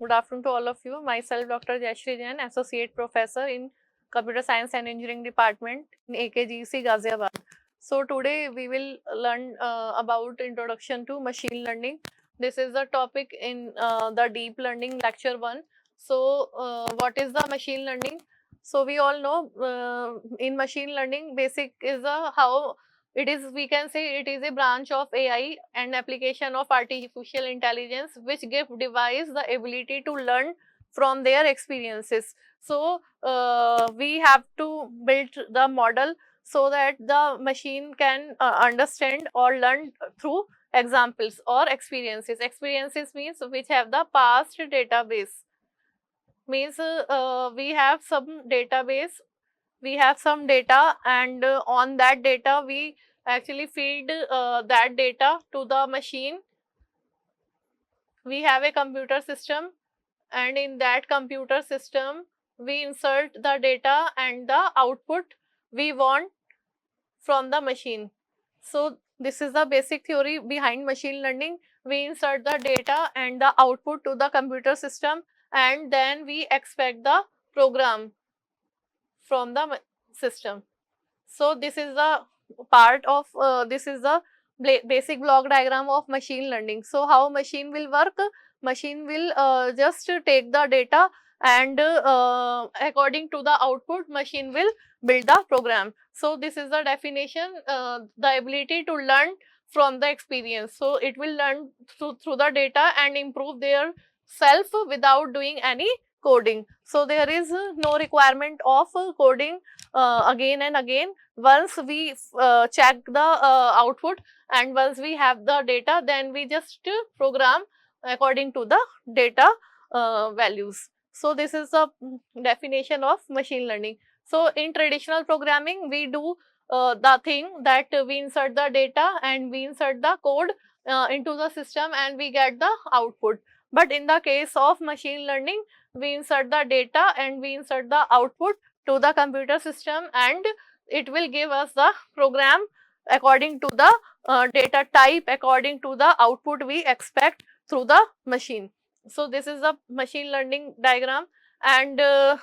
Good afternoon to all of you. Myself, Dr. Jayashree Jain, Associate Professor in Computer Science and Engineering Department in AKGC Ghaziabad. So today we will learn about Introduction to Machine Learning. This is the topic in the Deep Learning Lecture 1. So what is the machine learning? So we all know in machine learning, basic is how it is, we can say it is a branch of AI and application of artificial intelligence which give device the ability to learn from their experiences. So we have to build the model so that the machine can understand or learn through examples or experiences. Experiences means which have the past database. Means we have some database, we have some data, and on that data we actually feed that data to the machine. We have a computer system, and in that computer system we insert the data and the output we want from the machine. So this is the basic theory behind machine learning. We insert the data and the output to the computer system, and then we expect the program from the system. So this is the part of this is the basic block diagram of machine learning. So how machine will work? Machine will just take the data, and according to the output machine will build the program. So this is the definition, the ability to learn from the experience. So it will learn through the data and improve their self without doing any coding. So there is no requirement of coding again and again. Once we check the output and once we have the data, then we just program according to the data values. So this is the definition of machine learning. So in traditional programming, we do the thing that we insert the data and we insert the code into the system and we get the output. But in the case of machine learning, we insert the data and we insert the output to the computer system, and it will give us the program according to the data type, according to the output we expect through the machine. So this is the machine learning diagram, and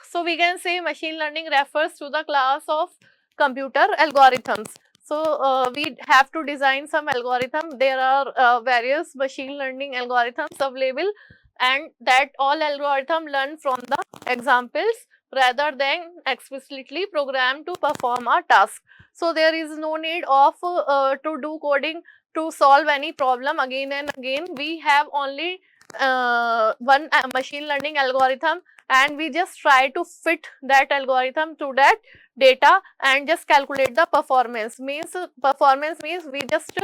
so we can say machine learning refers to the class of computer algorithms. So we have to design some algorithm. There are various machine learning algorithms available, and that all algorithm learn from the examples rather than explicitly programmed to perform a task. So there is no need of to do coding to solve any problem again and again. We have only one machine learning algorithm, and we just try to fit that algorithm to that data and just calculate the performance. Performance means we just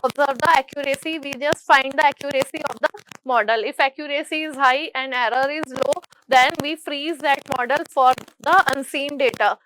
observe the accuracy, we just find the accuracy of the model. If accuracy is high and error is low, then we freeze that model for the unseen data.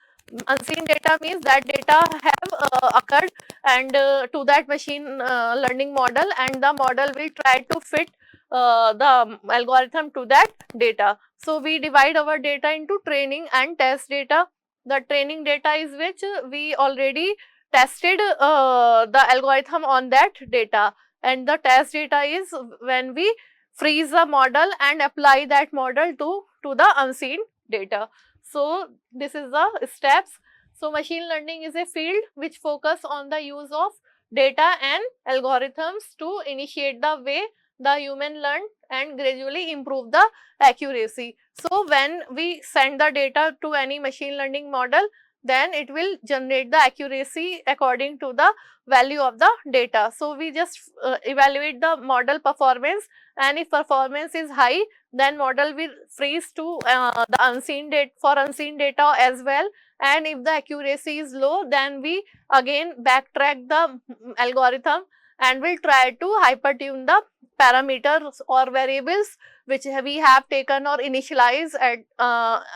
Unseen data means that data have occurred and to that machine learning model, and the model will try to fit the algorithm to that data. So we divide our data into training and test data. The training data is which we already tested the algorithm on that data, and the test data is when we freeze the model and apply that model to the unseen data. So this is the steps. So machine learning is a field which focus on the use of data and algorithms to initiate the way the human learn and gradually improve the accuracy. So when we send the data to any machine learning model, then it will generate the accuracy according to the value of the data. So we just evaluate the model performance, and if performance is high, then model will freeze to the unseen data for unseen data as well, and if the accuracy is low, then we again backtrack the algorithm and will try to hyper tune the parameters or variables which we have taken or initialized at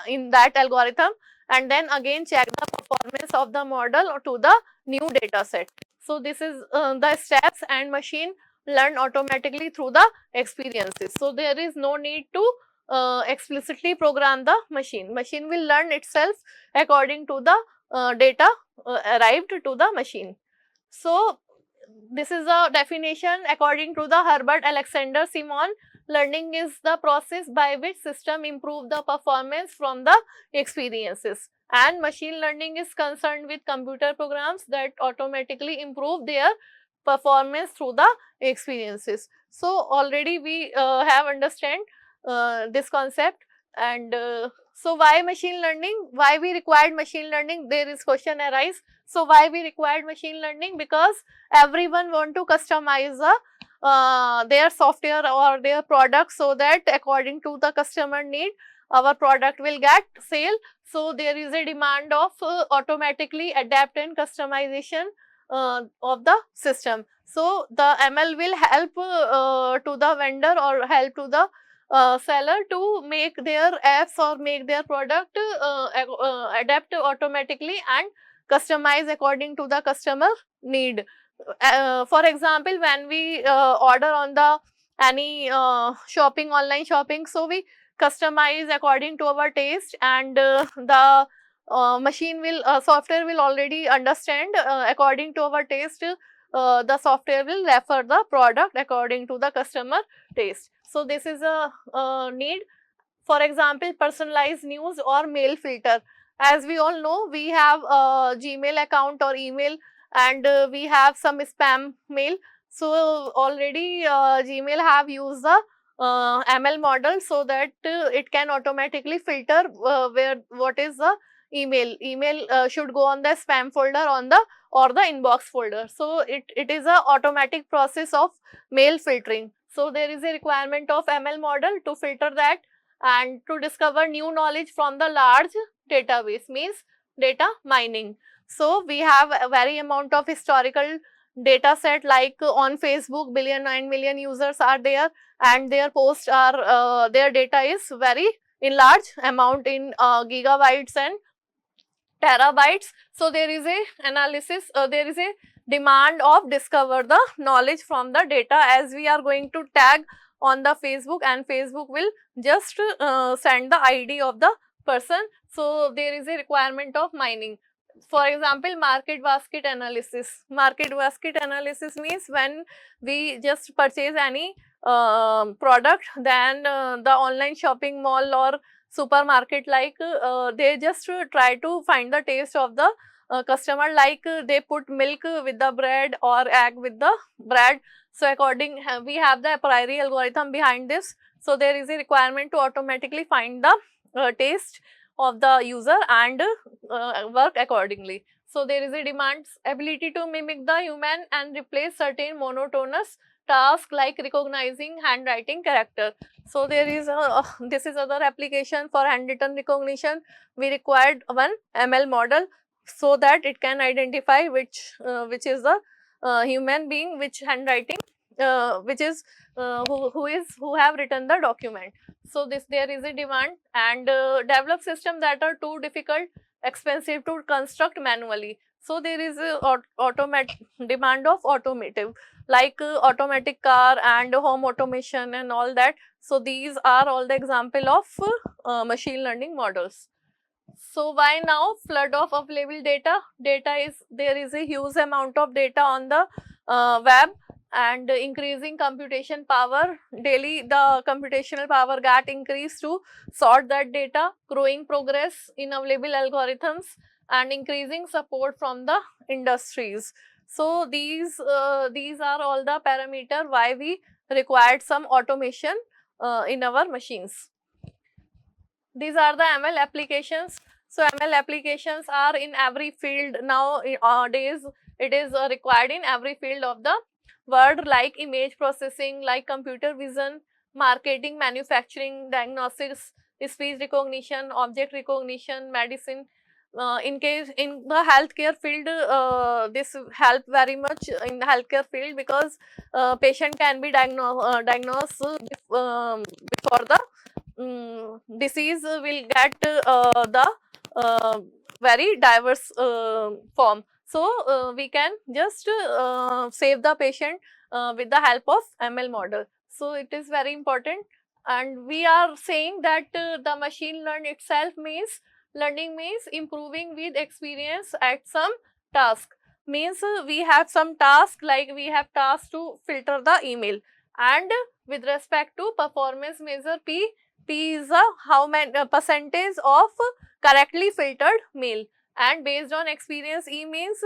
in that algorithm, and then again check the performance of the model to the new data set. So this is the steps, and machine learn automatically through the experiences. So there is no need to explicitly program the machine. Machine will learn itself according to the data arrived to the machine. So this is a definition according to the Herbert Alexander Simon. learning is the process by which system improve the performance from the experiences, and machine learning is concerned with computer programs that automatically improve their performance through the experiences. So already we have understand this concept. And so why machine learning, why we required machine learning, there is question arise. So why we required machine learning? Because everyone want to customize their software or their product so that according to the customer need our product will get sale. So there is a demand of automatically adapt and customization of the system. So the ML will help to the vendor or help to the seller to make their apps or make their product adapt automatically and customize according to the customer need. For example, when we order on the any shopping, online shopping, so we customize according to our taste, and the machine will software will already understand according to our taste. The software will refer the product according to the customer taste. So this is a need. For example, personalized news or mail filter. As we all know, we have a Gmail account or email, and we have some spam mail. So already Gmail have used the ML model so that it can automatically filter where what is the email. Email should go on the spam folder on the or the inbox folder. So it is a automatic process of mail filtering. So there is a requirement of ML model to filter that and to discover new knowledge from the large database, means data mining. So we have a very amount of historical data set, like on Facebook 9 billion users are there, and their posts are their data is very in large amount in gigabytes and terabytes. So there is a analysis, there is a demand of discover the knowledge from the data, as we are going to tag on the Facebook, and Facebook will just send the ID of the person. So there is a requirement of mining. For example, market basket analysis. Market basket analysis means when we just purchase any product, then the online shopping mall or supermarket, like they just try to find the taste of the customer, like they put milk with the bread or egg with the bread. So according we have the a priori algorithm behind this. So there is a requirement to automatically find the taste of the user and work accordingly. So there is a demand ability to mimic the human and replace certain monotonous tasks like recognizing handwriting character. So there is a this is other application for handwritten recognition. We required one ML model so that it can identify which is the human being, which handwriting, which is who have written the document. So this there is a demand, and develop system that are too difficult, expensive to construct manually. So there is a demand of automotive, like automatic car and home automation and all that. So these are all the example of machine learning models. So why now flood of available data? Data is, there is a huge amount of data on the web, and increasing computation power. Daily the computational power got increased to sort that data, growing progress in available algorithms, and increasing support from the industries. So these are all the parameter why we required some automation in our machines. These are the ML applications. So ML applications are in every field nowadays. It is required in every field of the world, like image processing, like computer vision, marketing, manufacturing, diagnostics, speech recognition, object recognition, medicine. In case in the healthcare field, this help very much in the healthcare field, because patient can be diagnosed before the disease will get the very diverse form. So we can just save the patient with the help of ML model. So it is very important, and we are saying that the machine learn itself means learning means improving with experience at some task. Means we have some task, like we have task to filter the email, And with respect to performance measure P, P is the how many percentage of correctly filtered mail, and based on experience E means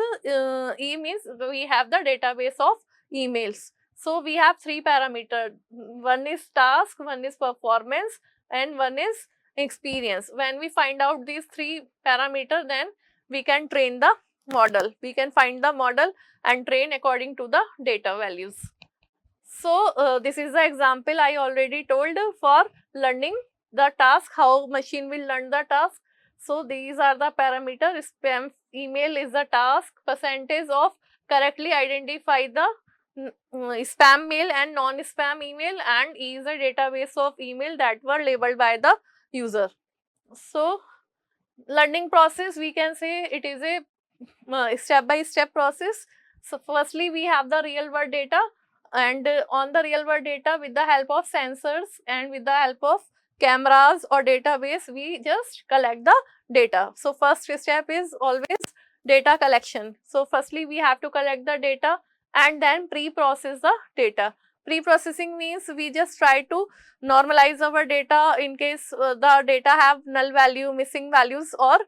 we have the database of emails. So we have three parameters, one is task, one is performance, and one is experience. When we find out these three parameters, then we can train the model. We can find the model and train according to the data values. So this is the example I already told for learning the task, how machine will learn the task. So these are the parameters. Spam email is the task, percentage of correctly identify the spam mail and non-spam email, and E is a database of email that were labeled by the user. So learning process, we can say it is a step-by-step process. So firstly, we have the real world data, and on the real world data, with the help of sensors and with the help of cameras or database, we just collect the data. So first step is always data collection. So firstly, we have to collect the data and then pre-process the data. Pre-processing means we just try to normalize our data in case the data have null value, missing values, or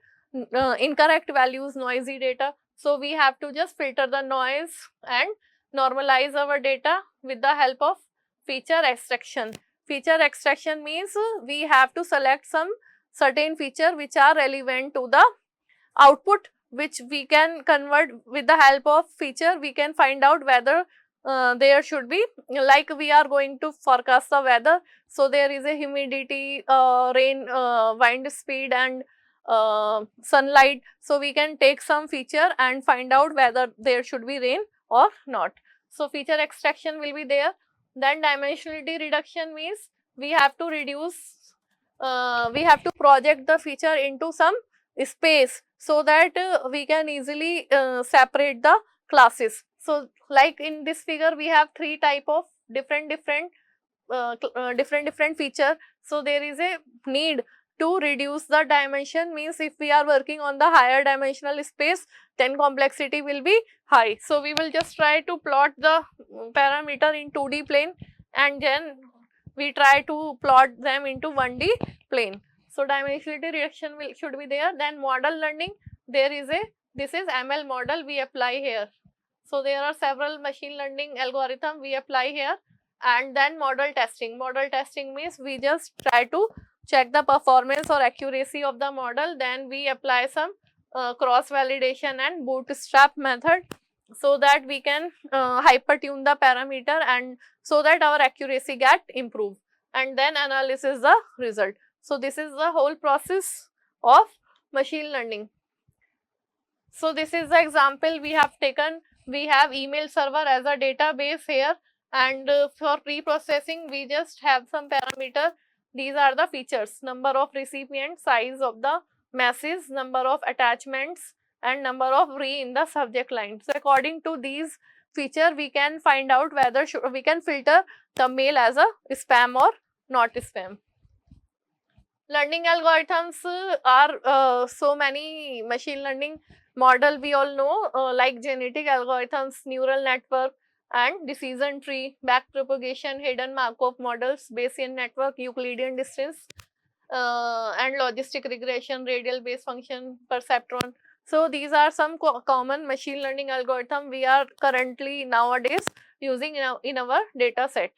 incorrect values, noisy data. So we have to just filter the noise and normalize our data with the help of feature extraction. Feature extraction means we have to select some certain feature which are relevant to the output, which we can convert with the help of feature. We can find out whether there should be, like we are going to forecast the weather, so there is a humidity, rain, wind speed, and sunlight. So we can take some feature and find out whether there should be rain or not. So feature extraction will be there. Then dimensionality reduction means we have to reduce, we have to project the feature into some space so that we can easily separate the classes. So like in this figure, we have three type of different feature. So there is a need to reduce the dimension, means if we are working on the higher dimensional space, then complexity will be high. So we will just try to plot the parameter in 2D plane, and then we try to plot them into 1D plane. So dimensionality reduction should be there. Then model learning, there is a, this is ML model we apply here. So there are several machine learning algorithm we apply here. And then model testing. Model testing means we just try to check the performance or accuracy of the model. Then we apply some cross validation and bootstrap method, so that we can hyper tune the parameter, and so that our accuracy get improved. And then analysis the result. So this is the whole process of machine learning. So this is the example we have taken. We have email server as a database here, and for pre-processing we just have some parameter. These are the features: number of recipients, size of the message, number of attachments, and number of re in the subject line. So according to these feature, we can find out whether we can filter the mail as a spam or not spam. Learning algorithms are so many machine learning model we all know, like genetic algorithms, neural network, and decision tree, backpropagation, hidden Markov models, Bayesian network, Euclidean distance, and logistic regression, radial base function, perceptron. So these are some common machine learning algorithm we are currently nowadays using in our data set.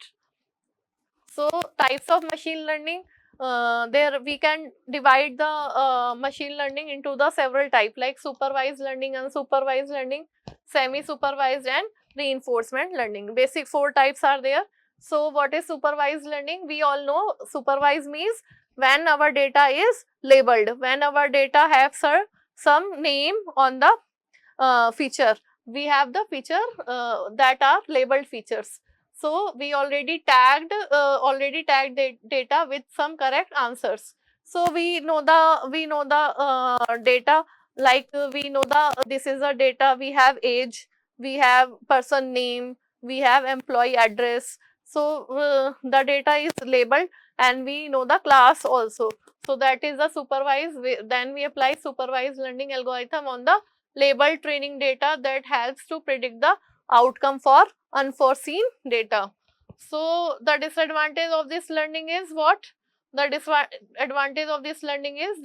So types of machine learning, there we can divide the machine learning into the several types, like supervised learning, unsupervised learning, semi-supervised, and reinforcement learning. Basic 4 types are there. So what is supervised learning? We all know supervised means when our data is labeled, when our data have some name on the feature. We have the feature that are labeled features. So we already tagged the data with some correct answers. So we know the data, like we know this is the data. We have age, we have person name, we have employee address. So the data is labeled, and we know the class also. So that is the supervised. Then we apply supervised learning algorithm on the labeled training data that helps to predict the outcome for unforeseen data. So the disadvantage of this learning is what? The disadvantage of this learning is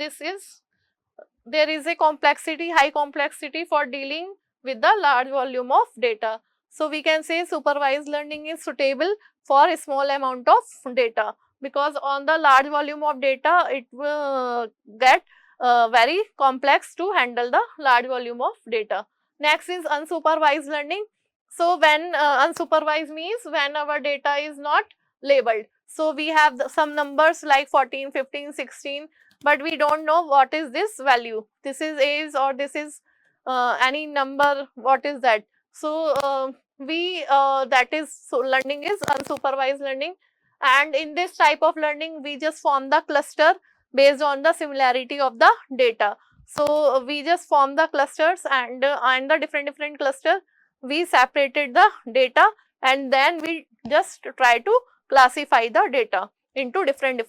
there is a complexity, high complexity for dealing with the large volume of data. So we can say supervised learning is suitable for a small amount of data, because on the large volume of data it will get very complex to handle the large volume of data. Next is unsupervised learning. So when unsupervised means when our data is not labeled. So we have some numbers like 14, 15, 16, but we don't know what is this value. This is age or this is any number, what is that? So learning is unsupervised learning, and in this type of learning we just form the cluster based on the similarity of the data. So we just form the clusters, and the different cluster we separated the data, and then we just try to classify the data into different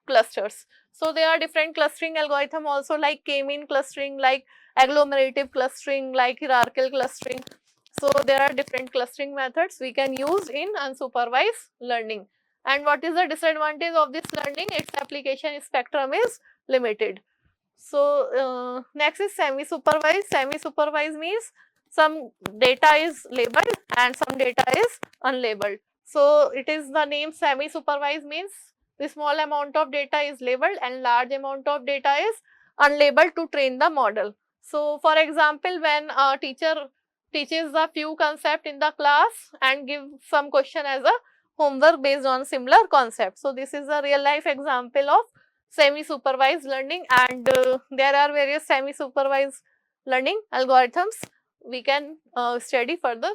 clusters. So there are different clustering algorithm also, like k-mean clustering, like agglomerative clustering, like hierarchical clustering. So there are different clustering methods we can use in unsupervised learning. And what is the disadvantage of this learning? Its application spectrum is limited. So next is semi-supervised. Semi-supervised means some data is labeled and some data is unlabeled. So it is the name semi-supervised means the small amount of data is labeled and large amount of data is unlabeled to train the model. So for example, when a teacher teaches a few concept in the class and give some question as a homework based on similar concept. So this is a real life example of semi-supervised learning, and there are various semi-supervised learning algorithms we can study further.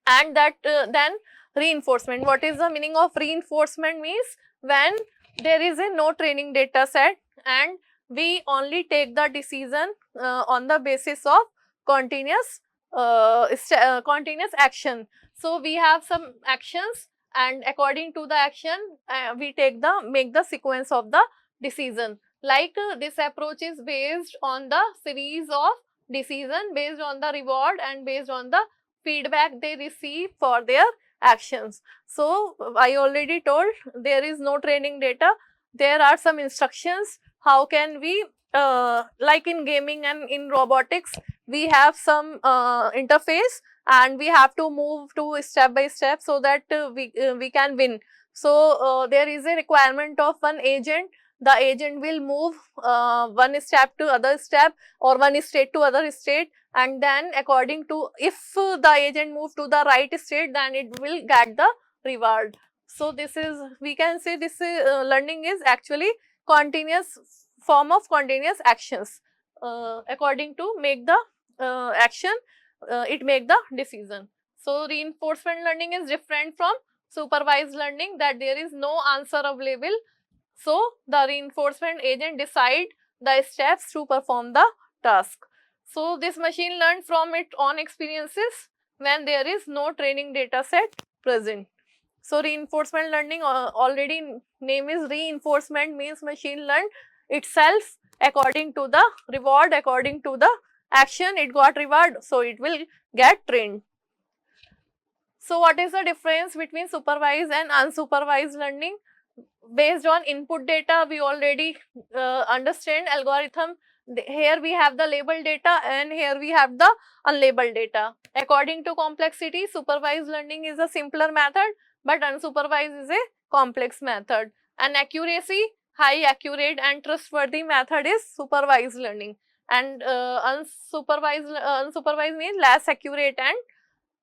And that then reinforcement. What is the meaning of reinforcement? Means when there is a no training data set and we only take the decision on the basis of continuous continuous action. So we have some actions, and according to the action we make the sequence of the decision. Like this approach is based on the series of decision, based on the reward and based on the feedback they receive for their actions. So I already told there is no training data. There are some instructions. How can we like in gaming and in robotics, we have some interface and we have to move to step by step so that we can win. So there is a requirement of one agent. The agent will move one step to other step or one state to other state, and then according to, if the agent move to the right state, then it will get the reward. So this is, we can say this learning is actually continuous form of continuous actions. According to make the action, it make the decision. So reinforcement learning is different from supervised learning, that there is no answer available. So the reinforcement agent decide the steps to perform the task. So this machine learned from its own experiences when there is no training data set present. So reinforcement learning, already name is reinforcement, means machine learned itself according to the reward, according to the action it got reward, so it will get trained. So what is the difference between supervised and unsupervised learning? Based on input data, we already understand algorithm. Here we have the labeled data and here we have the unlabeled data. According to complexity, supervised learning is a simpler method, but unsupervised is a complex method. And accuracy, high accurate and trustworthy method is supervised learning, and unsupervised means less accurate and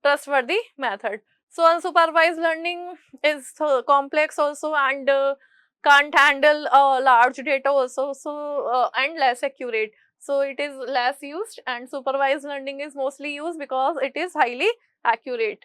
trustworthy method. So unsupervised learning is complex also, and can't handle large data also, so and less accurate. So it is less used, and supervised learning is mostly used because it is highly accurate.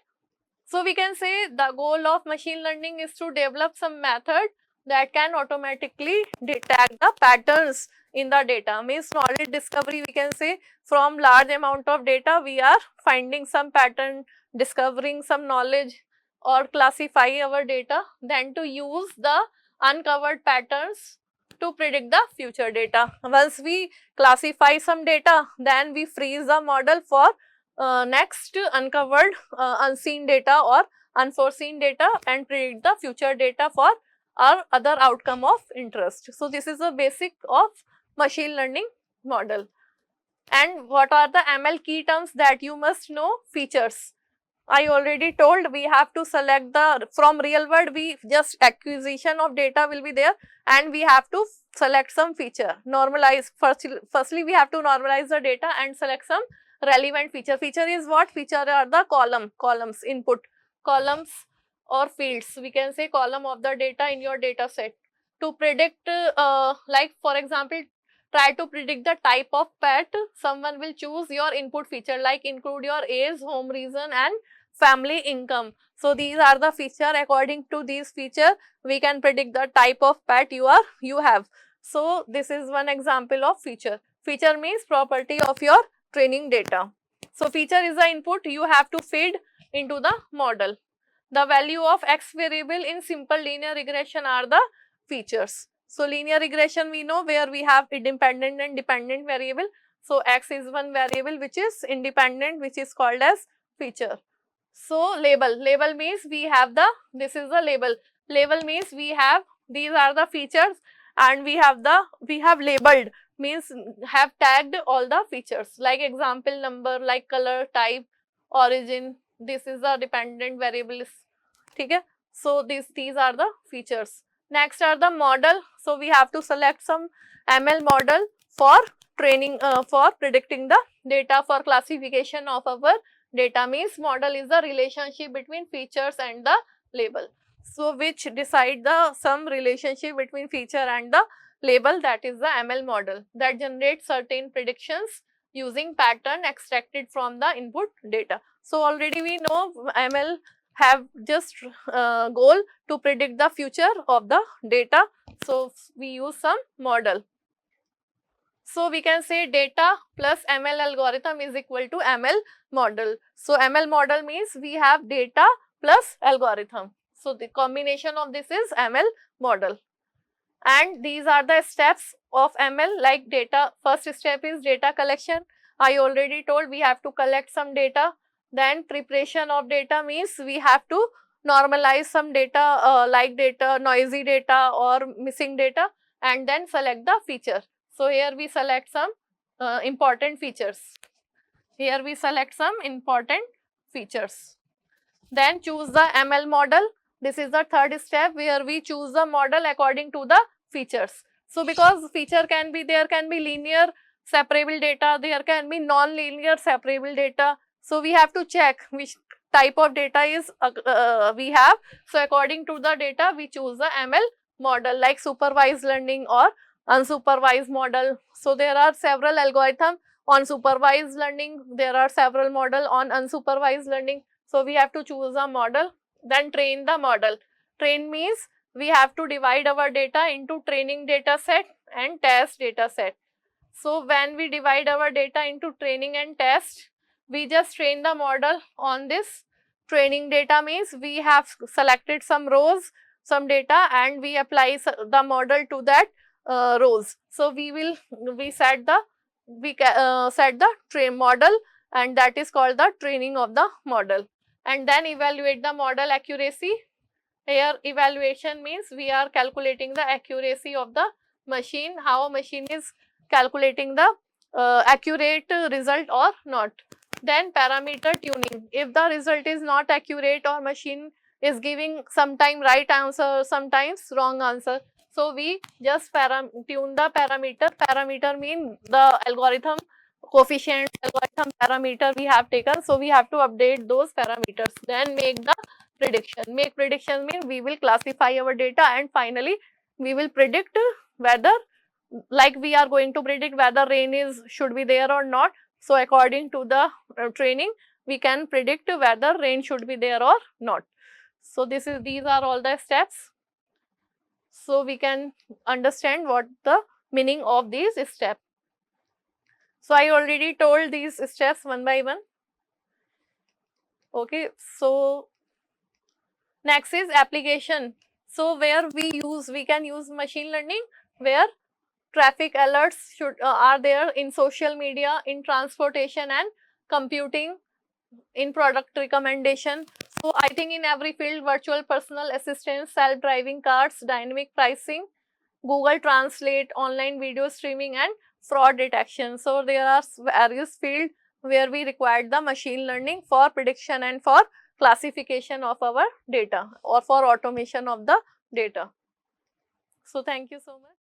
So we can say the goal of machine learning is to develop some method that can automatically detect the patterns in the data. Means knowledge discovery, we can say from large amount of data we are finding some pattern, discovering some knowledge or classify our data, then to use the uncovered patterns to predict the future data. Once we classify some data, then we freeze the model for next uncovered unseen data or unforeseen data and predict the future data for our other outcome of interest. So this is the basic of machine learning model. And what are the ML key terms that you must know? Features. I already told we have to select the, from real world we just acquisition of data will be there, and we have to select some feature, normalize. Firstly we have to normalize the data and select some relevant feature. Feature is what? Feature are the columns, input columns or fields. We can say column of the data in your data set. To predict like for example, try to predict the type of pet, someone will choose your input feature like include your age, home region and family income. So these are the feature. According to these feature we can predict the type of pet you have. So this is one example of feature. Feature means property of your training data. So feature is the input you have to feed into the model. The value of x variable in simple linear regression are the features. So linear regression we know where we have independent and dependent variable. So x is one variable which is independent, which is called as feature. So label means we have the, this is the label means we have, these are the features and we have labeled means have tagged all the features like example number, like color, type, origin. This is the dependent variables. Okay, so these are the features. Next are the model. So we have to select some ML model for training for predicting the data for classification of our data. Means model is the relationship between features and the label. So which decide the some relationship between feature and the label, that is the ML model that generates certain predictions using pattern extracted from the input data. So already we know ML have just goal to predict the future of the data. So we use some model. So we can say data plus ML algorithm is equal to ML model. So ML model means we have data plus algorithm. So the combination of this is ML model. And these are the steps of ML, like data. First step is data collection. I already told we have to collect some data. Then preparation of data means we have to normalize some data like data, noisy data or missing data, and then select the feature. So here we select some important features. Here we select some important features. Then choose the ML model. This is the third step where we choose the model according to the features. So because feature can be, there can be linear separable data, there can be non-linear separable data. So we have to check which type of data is we have. So according to the data we choose the ML model like supervised learning or unsupervised model. So there are several algorithms on supervised learning, there are several model on unsupervised learning. So we have to choose a model, then train the model. Train means we have to divide our data into training data set and test data set. So when we divide our data into training and test, we just train the model on this training data. Means we have selected some rows, some data, and we apply the model to that rows. So we set the train model, and that is called the training of the model. And then evaluate the model accuracy. Here evaluation means we are calculating the accuracy of the machine, how a machine is calculating the accurate result or not. Then parameter tuning. If the result is not accurate or machine is giving sometime right answer, sometimes wrong answer, so we just tune the parameter. Parameter mean the algorithm coefficient, algorithm parameter we have taken. So we have to update those parameters. Then make the prediction. Make prediction means we will classify our data, and finally we will predict whether, like we are going to predict whether rain should be there or not. So according to the training we can predict whether rain should be there or not. So these are all the steps. So we can understand what the meaning of these steps. So I already told these steps one by one. Okay, so next is application. So where we can use machine learning where traffic alerts are there in social media, in transportation and computing, in product recommendation. So I think in every field, virtual personal assistants, self-driving cars, dynamic pricing, Google Translate, online video streaming, and fraud detection. So there are various fields where we required the machine learning for prediction and for classification of our data or for automation of the data. So thank you so much.